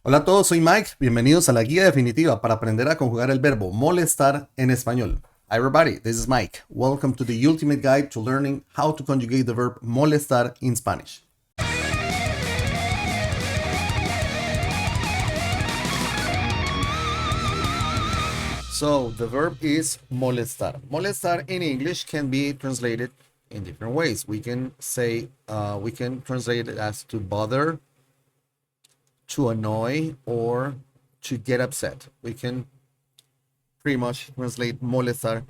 Hola a todos, soy Mike. Bienvenidos a la guía definitiva para aprender a conjugar el verbo molestar en español. Hi everybody, this is Mike. Welcome to the ultimate guide to learning how to conjugate the verb molestar in Spanish. So the verb is molestar. Molestar in English can be translated in different ways. We can translate it as to bother, to annoy, or to get upset. We can pretty much translate molestar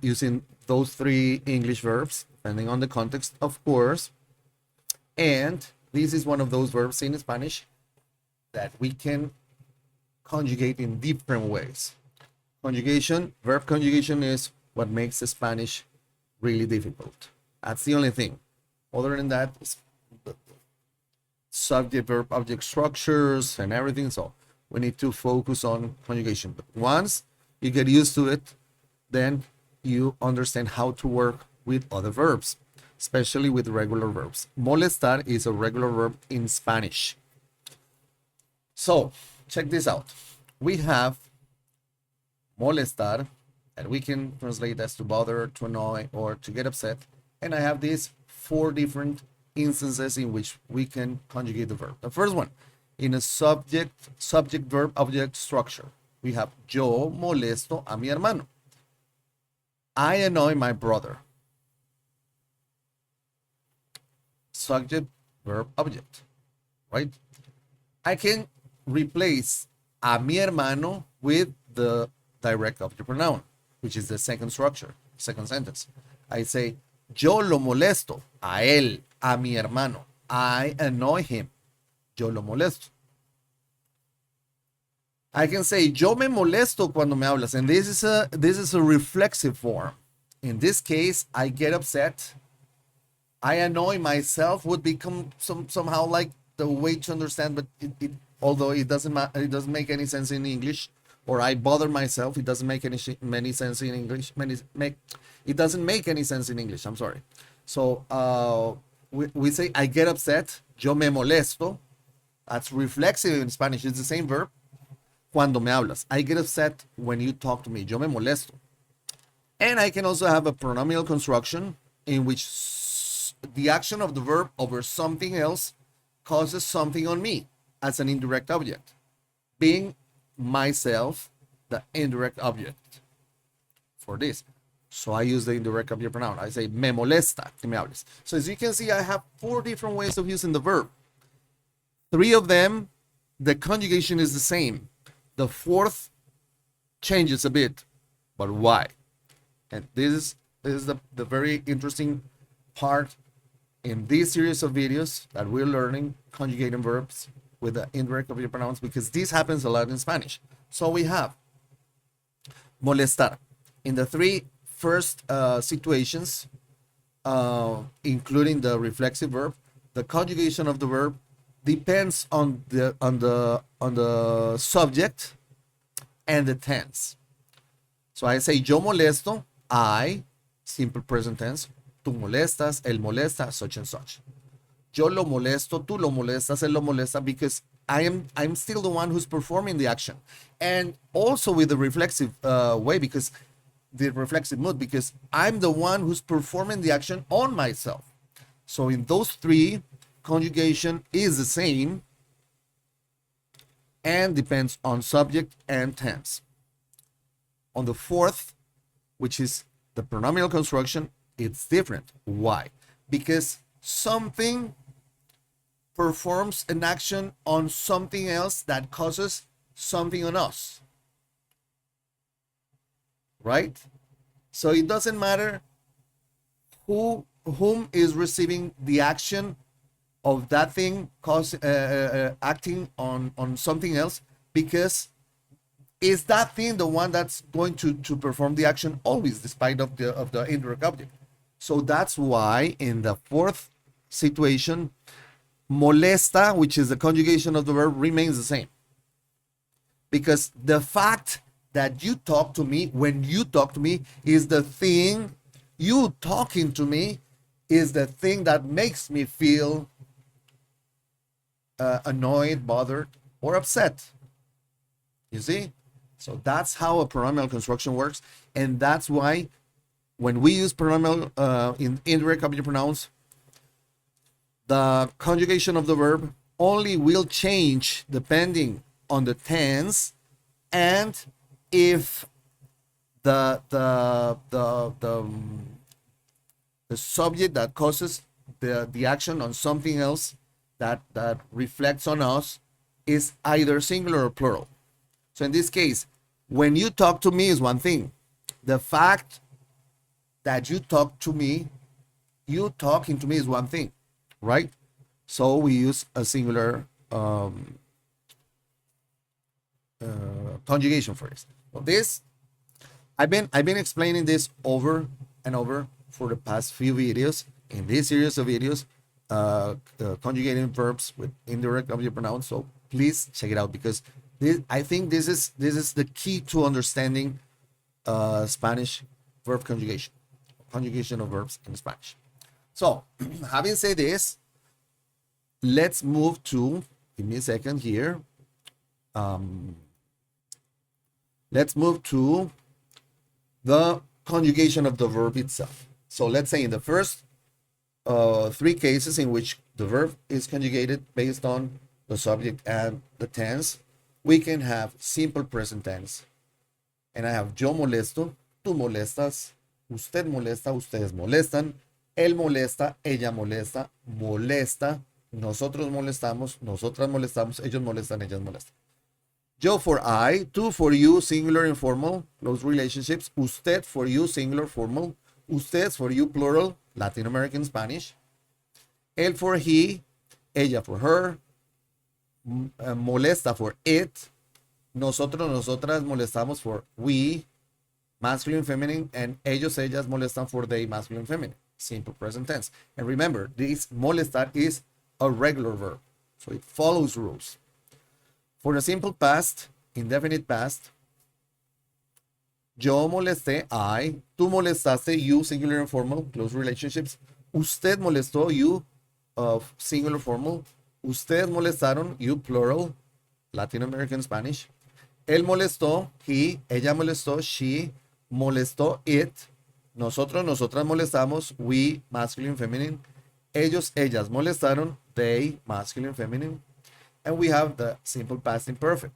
using those three English verbs, depending on the context, of course. And this is one of those verbs in Spanish that we can conjugate in different ways. Verb conjugation is what makes the Spanish really difficult. That's the only thing. Other than that, it's subject, verb, object structures and everything. So we need to focus on conjugation. But once you get used to it, then you understand how to work with other verbs, especially with regular verbs. Molestar is a regular verb in Spanish. So check this out. We have molestar, that we can translate as to bother, to annoy, or to get upset. And I have these four different instances in which we can conjugate the verb. The first one, in a subject, verb, object structure. We have yo molesto a mi hermano. I annoy my brother. Subject, verb, object, right? I can replace a mi hermano with the direct object pronoun, which is the second structure, second sentence. I say, yo lo molesto a él, a mi hermano. I annoy him. Yo lo molesto. I can say, yo me molesto cuando me hablas, and this is a reflexive form. In this case, I get upset. I annoy myself would become somehow like the way to understand, but although it doesn't make any sense in English. Or I bother myself. It doesn't make any sense in English. It doesn't make any sense in English. I'm sorry. So we say I get upset. Yo me molesto. That's reflexive in Spanish. It's the same verb. Cuando me hablas. I get upset when you talk to me. Yo me molesto. And I can also have a pronominal construction in which the action of the verb over something else causes something on me as an indirect object, being myself the indirect object for this. So I use the indirect object pronoun. I say me molesta que me hables. So as you can see, I have four different ways of using the verb. Three of them, the conjugation is the same. The fourth changes a bit, but why? And this is the very interesting part in this series of videos that we're learning conjugating verbs with the indirect object pronouns, because this happens a lot in Spanish. So we have molestar. In the three first situations, including the reflexive verb, the conjugation of the verb depends on the subject and the tense. So I say yo molesto, I, simple present tense, tú molestas, él molesta, such and such. Yo lo molesto, tú lo molestas, él lo molesta, because I'm still the one who's performing the action. And also with the reflexive way, because the reflexive mood, because I'm the one who's performing the action on myself. So in those three, conjugation is the same and depends on subject and tense. On the fourth, which is the pronominal construction, it's different. Why? Because something performs an action on something else that causes something on us. Right? So it doesn't matter whom is receiving the action of that thing acting on something else, because is that thing the one that's going to perform the action always, despite of the indirect object. So that's why in the fourth situation, molesta, which is the conjugation of the verb, remains the same. Because the fact that you talk to me, when you talk to me, is the thing, you talking to me is the thing that makes me feel annoyed, bothered, or upset. You see? So that's how a pronominal construction works. And that's why when we use pronominal in indirect object pronouns, the conjugation of the verb only will change depending on the tense and if the subject that causes the action on something else that reflects on us is either singular or plural. So in this case, when you talk to me is one thing. The fact that you talk to me, you talking to me is one thing, right? So we use a singular conjugation for this. Well, this I've been explaining this over and over for the past few videos. In this series of videos, conjugating verbs with indirect object pronouns. So please check it out because I think this is the key to understanding Spanish verb conjugation of verbs in Spanish. So having said this, let's move to, give me a second here. Let's move to the conjugation of the verb itself. So let's say in the first three cases in which the verb is conjugated based on the subject and the tense, we can have simple present tense. And I have yo molesto, tú molestas, usted molesta, ustedes molestan, él molesta, ella molesta, molesta, nosotros molestamos, nosotras molestamos, ellos molestan, ellas molestan. Yo for I, tú for you, singular informal, close relationships, usted for you, singular formal, ustedes for you, plural, Latin American Spanish, él for he, ella for her, molesta for it, nosotros, nosotras molestamos for we, masculine, feminine, and ellos, ellas molestan for they, masculine, feminine, simple present tense. And remember, this molestar is a regular verb, so it follows rules. For the simple past, indefinite past, yo molesté, I, tú molestaste, you, singular and formal, close relationships, usted molestó, you, singular formal, ustedes molestaron, you, plural, Latin American Spanish, él molestó, he, ella molestó, she, molestó, it, nosotros, nosotras molestamos, we, masculine, feminine, ellos, ellas molestaron, they, masculine, feminine, and we have the simple past imperfect.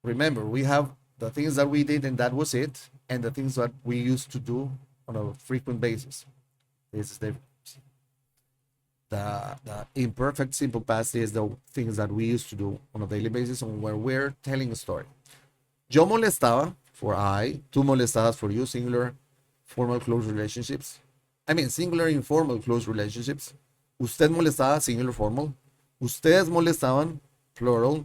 Remember, we have the things that we did and that was it, and the things that we used to do on a frequent basis. This is the imperfect simple past is the things that we used to do on a daily basis and where we're telling a story. Yo molestaba for I, tú molestabas for you, singular formal close relationships. I mean, singular informal close relationships. Usted molestaba, singular formal. Ustedes molestaban, plural,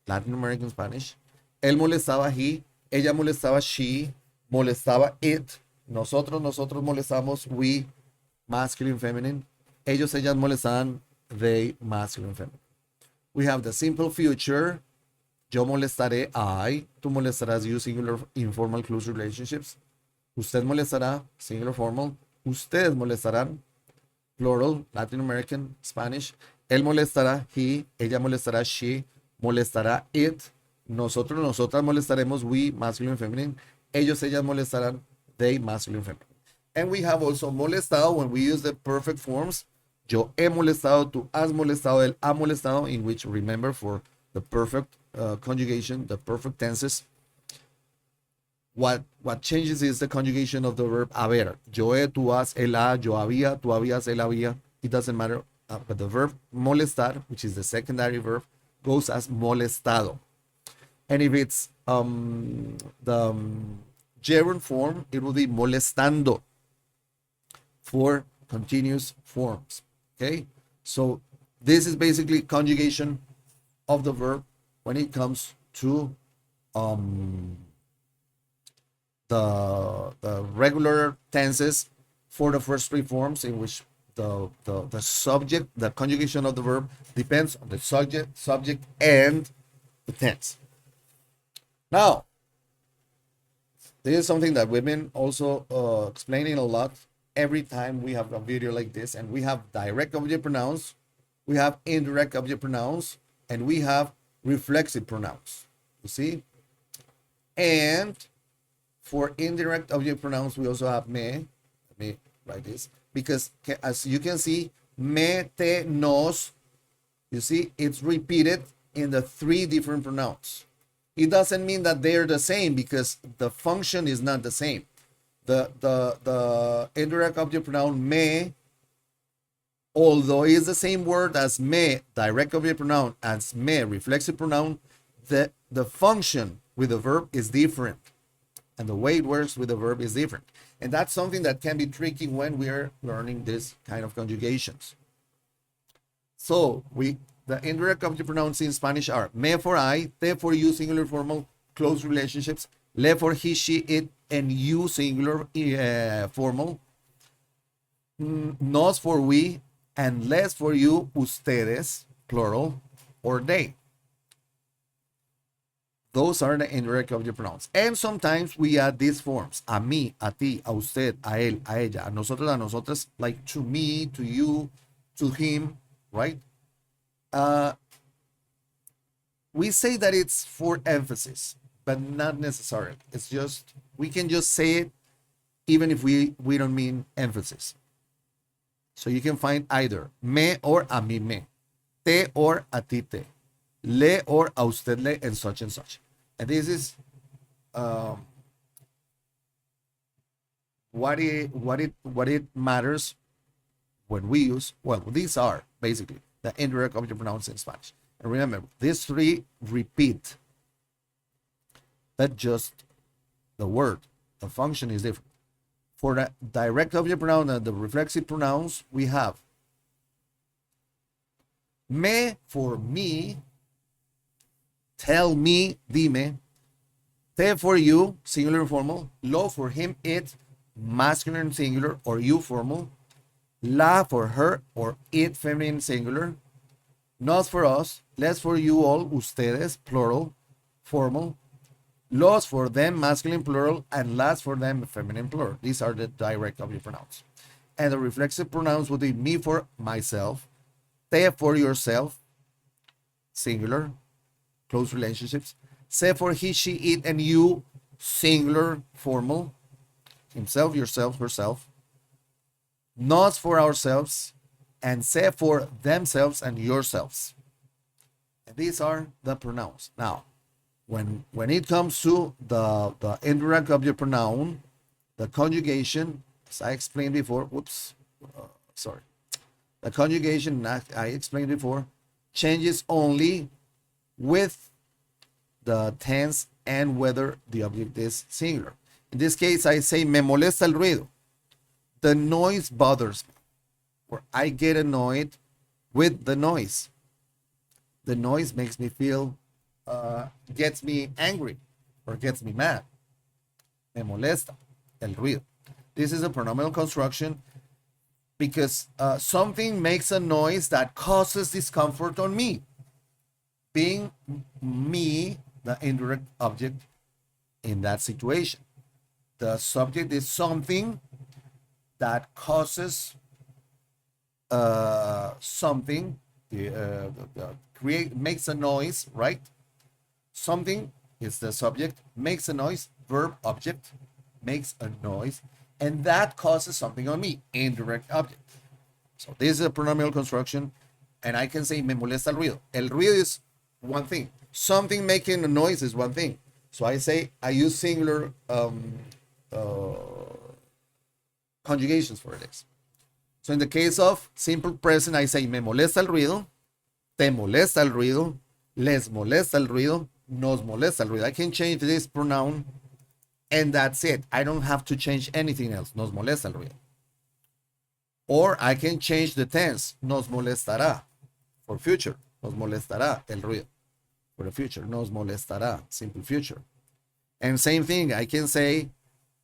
Latin American Spanish. Él molestaba, he. Ella molestaba, she. Molestaba, it. Nosotros, nosotros molestamos, we, masculine, feminine. Ellos, ellas molestaban, they, masculine, feminine. We have the simple future. Yo molestaré, I. Tú molestarás, you, singular informal close relationships. Usted molestará, singular formal. Ustedes molestarán, plural, Latin American, Spanish. Él molestará, he. Ella molestará, she. Molestará, it. Nosotros, nosotras molestaremos, we, masculine, feminine. Ellos, ellas molestarán, they, masculine, feminine. And we have also molestado when we use the perfect forms. Yo he molestado, tú has molestado, él ha molestado, in which, remember, for the perfect conjugation, the perfect tenses, what changes is the conjugation of the verb haber. Yo he, tú has, él ha, yo había, tú habías, él había. It doesn't matter. But the verb molestar, which is the secondary verb, goes as molestado. And if it's the gerund form, it will be molestando for continuous forms. Okay? So this is basically conjugation of the verb when it comes to the regular tenses for the first three forms, in which the subject, the conjugation of the verb depends on the subject and the tense. Now, this is something that we've been also explaining a lot every time we have a video like this, and we have direct object pronouns we have indirect object pronouns, and we have reflexive pronouns. You see? And for indirect object pronouns, we also have me. Let me write this. Because as you can see, me, te, nos, you see, it's repeated in the 3 different pronouns. It doesn't mean that they're the same because the function is not the same. The indirect object pronoun me, although it's the same word as me, direct object pronoun, as me, reflexive pronoun, the function with the verb is different. And the way it works with the verb is different. And that's something that can be tricky when we are learning this kind of conjugations. So the indirect object pronouns in Spanish are me for I, te for you, singular formal, close relationships, le for he, she, it, and you, singular formal, nos for we, and les for you, ustedes, plural, or they. Those are the indirect object pronouns. And sometimes we add these forms, a mí, a ti, a usted, a él, a ella, a nosotros, a nosotras, like to me, to you, to him, right? We say that it's for emphasis, but not necessarily. It's just, we can just say it even if we don't mean emphasis. So you can find either me or a mí me, te or a ti te, le or a usted le, and such and such. And this is what it matters when we use, well, these are basically the indirect object pronouns in Spanish. And remember, these 3 repeat, but just the word, the function is different. For the direct object pronoun and the reflexive pronouns, we have me for me, tell me, dime, te for you, singular formal, lo for him, it, masculine singular or you formal, la for her or it, feminine singular, nos for us, les for you all, ustedes, plural, formal, los for them, masculine plural, and las for them, feminine plural. These are the direct object pronouns. And the reflexive pronouns would be me for myself, te for yourself, singular, close relationships, se for he, she, it, and you, singular, formal, himself, yourself, herself, nos for ourselves, and se for themselves and yourselves. And these are the pronouns. Now, when it comes to the indirect object pronoun, the conjugation, as I explained before, the conjugation I explained before changes only with the tense and whether the object is singular. In this case, I say me molesta el ruido. The noise bothers me, or I get annoyed with the noise. The noise makes me feel, gets me angry or gets me mad. Me molesta el ruido. This is a pronominal construction because something makes a noise that causes discomfort on me. Being me, the indirect object in that situation. The subject is something that causes something, makes a noise, right? Something is the subject, makes a noise, verb object, makes a noise, and that causes something on me, indirect object. So this is a pronominal construction, and I can say me molesta el ruido. El ruido is one thing. Something making a noise is one thing. So I use singular conjugations for this. So in the case of simple present, I say me molesta el ruido, te molesta el ruido, les molesta el ruido, nos molesta el ruido. I can change this pronoun and that's it. I don't have to change anything else. Nos molesta el ruido. Or I can change the tense. Nos molestará for future. Nos molestará el ruido for the future. Nos molestará, simple future. And same thing, I can say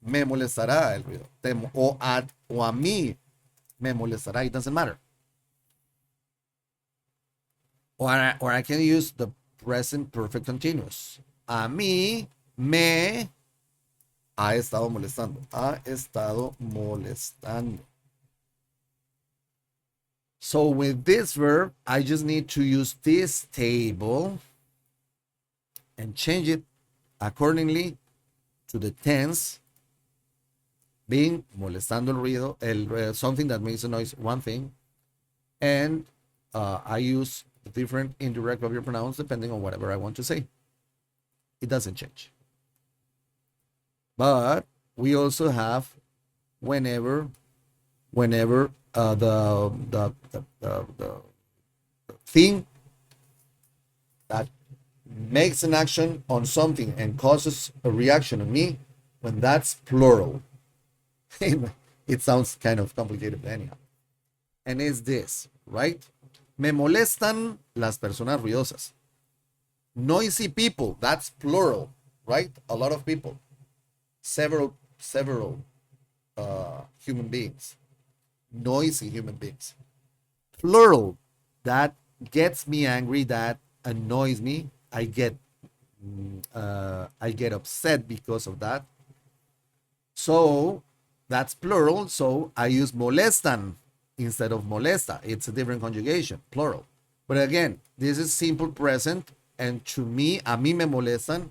me molestará el ruido. O a mí me molestará. It doesn't matter. Or I can use the present perfect continuous. A mí me ha estado molestando. Ha estado molestando. So with this verb, I just need to use this table and change it accordingly to the tense, being molestando el ruido, something that makes a noise, one thing, and I use different indirect of your pronouns depending on whatever I want to say. It doesn't change. But we also have whenever the thing that makes an action on something and causes a reaction on me, when that's plural. It sounds kind of complicated, but anyhow. And it's this, right? Me molestan las personas ruidosas. Noisy people, that's plural, right? A lot of people. Several human beings. Noisy human beings. Plural, that gets me angry, that annoys me. I get upset because of that. So that's plural. So I use molestan instead of molesta. It's a different conjugation, plural. But again, this is simple present, and to me, a mí me molestan,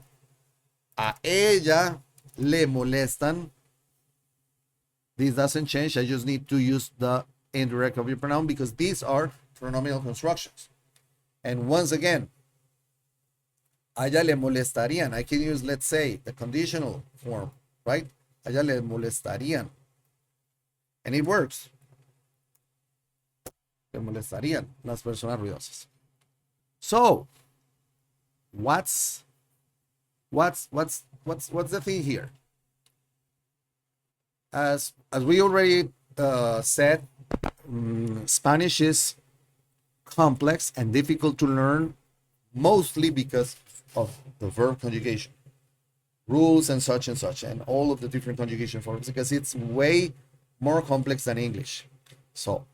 a ella le molestan. This doesn't change. I just need to use the indirect of your pronoun because these are pronominal constructions. And once again, a ella le molestarían. I can use, let's say, the conditional form, right? A ella le molestarían. And it works. Le molestarían las personas ruidosas. So, what's the thing here? As we already said, Spanish is complex and difficult to learn, mostly because of the verb conjugation, rules and such, and all of the different conjugation forms, because it's way more complex than English. So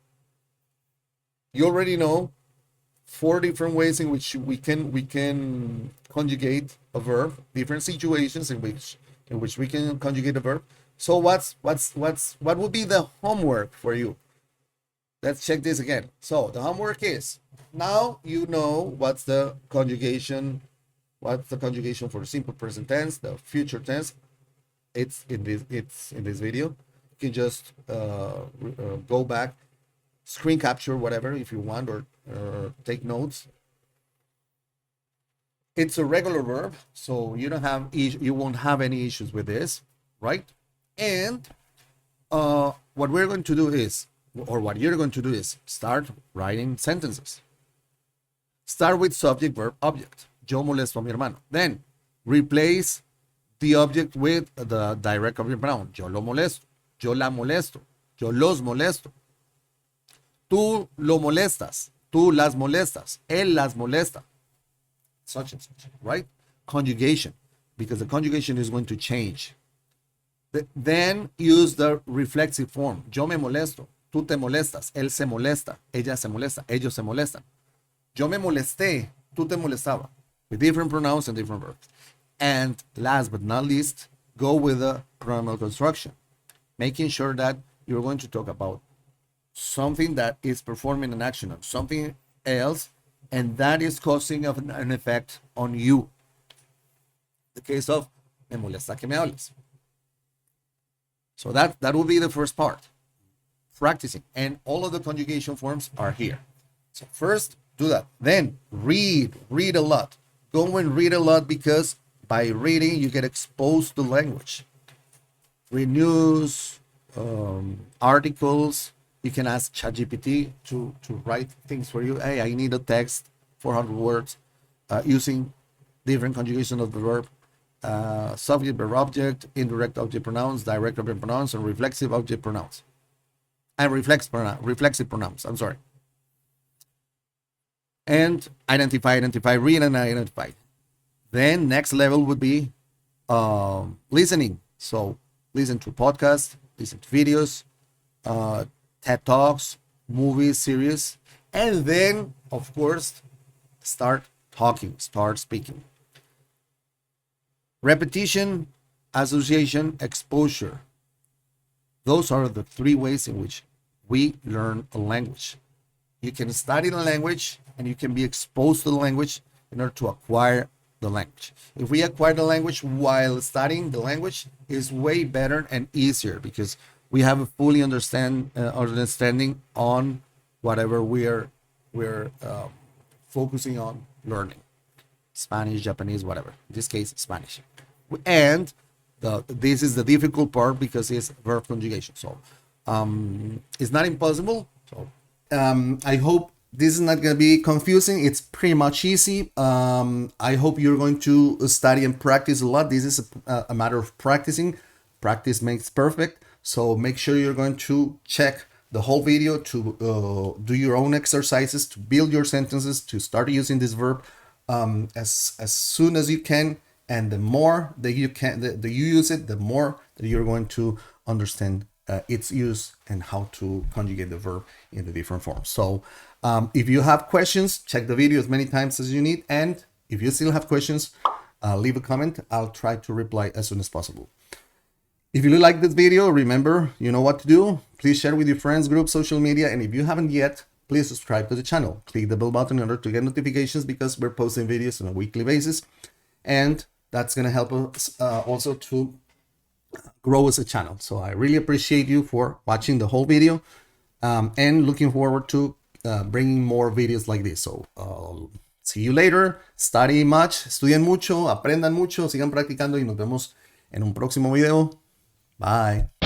you already know 4 different ways in which we can conjugate a verb, different situations in which we can conjugate a verb. So what would be the homework for you? Let's check this again. So the homework is, now you know what's the conjugation for the simple present tense, the future tense. It's in this video. You can just go back, screen capture, whatever, if you want, or take notes. It's a regular verb, so you won't have any issues with this, right? And what we're going to do is, or what you're going to do is, start writing sentences. Start with subject, verb, object. Yo molesto a mi hermano. Then replace the object with the direct of your pronoun. Yo lo molesto. Yo la molesto. Yo los molesto. Tú lo molestas. Tú las molestas. Él las molesta. Such and such, right? Conjugation, because the conjugation is going to change. Then use the reflexive form. Yo me molesto. Tú te molestas. Él se molesta. Ella se molesta. Ellos se molestan. Yo me molesté. Tú te molestaba. With different pronouns and different verbs. And last but not least, go with the pronominal construction, making sure that you're going to talk about something that is performing an action on something else, and that is causing an effect on you. The case of me molesta que me hables. So that will be the first part, practicing, and all of the conjugation forms are here. So first, do that. Then read a lot. Go and read a lot, because by reading you get exposed to language. Read news, articles. You can ask ChatGPT to write things for you. Hey, I need a text, 400 words, using different conjugation of the verb, subject, verb, object, indirect object pronouns, direct object pronouns, and reflexive object pronouns. And reflexive pronouns, I'm sorry. And identify, read and identify. Then next level would be listening. So listen to podcasts, listen to videos, TED Talks, movies, series, and then, of course, start talking, start speaking. Repetition, association, exposure. Those are the 3 ways in which we learn a language. You can study the language and you can be exposed to the language in order to acquire the language. If we acquire the language while studying the language, is way better and easier because we have a fully understanding on whatever we're focusing on learning. Spanish, Japanese, whatever. In this case, Spanish. And this is the difficult part because it's verb conjugation. So it's not impossible. So I hope this is not going to be confusing. It's pretty much easy. I hope you're going to study and practice a lot. This is a matter of practicing. Practice makes perfect. So make sure you're going to check the whole video to do your own exercises, to build your sentences, to start using this verb as soon as you can. And the more that you use it, the more that you're going to understand its use and how to conjugate the verb in the different forms. So if you have questions, check the video as many times as you need. And if you still have questions, leave a comment. I'll try to reply as soon as possible. If you like this video, remember, you know what to do. Please share with your friends, groups, social media. And if you haven't yet, please subscribe to the channel. Click the bell button in order to get notifications because we're posting videos on a weekly basis. And that's going to help us also to grow as a channel. So I really appreciate you for watching the whole video and looking forward to bringing more videos like this. So see you later. Study much, estudien mucho, aprendan mucho, sigan practicando y nos vemos en un próximo video. Bye.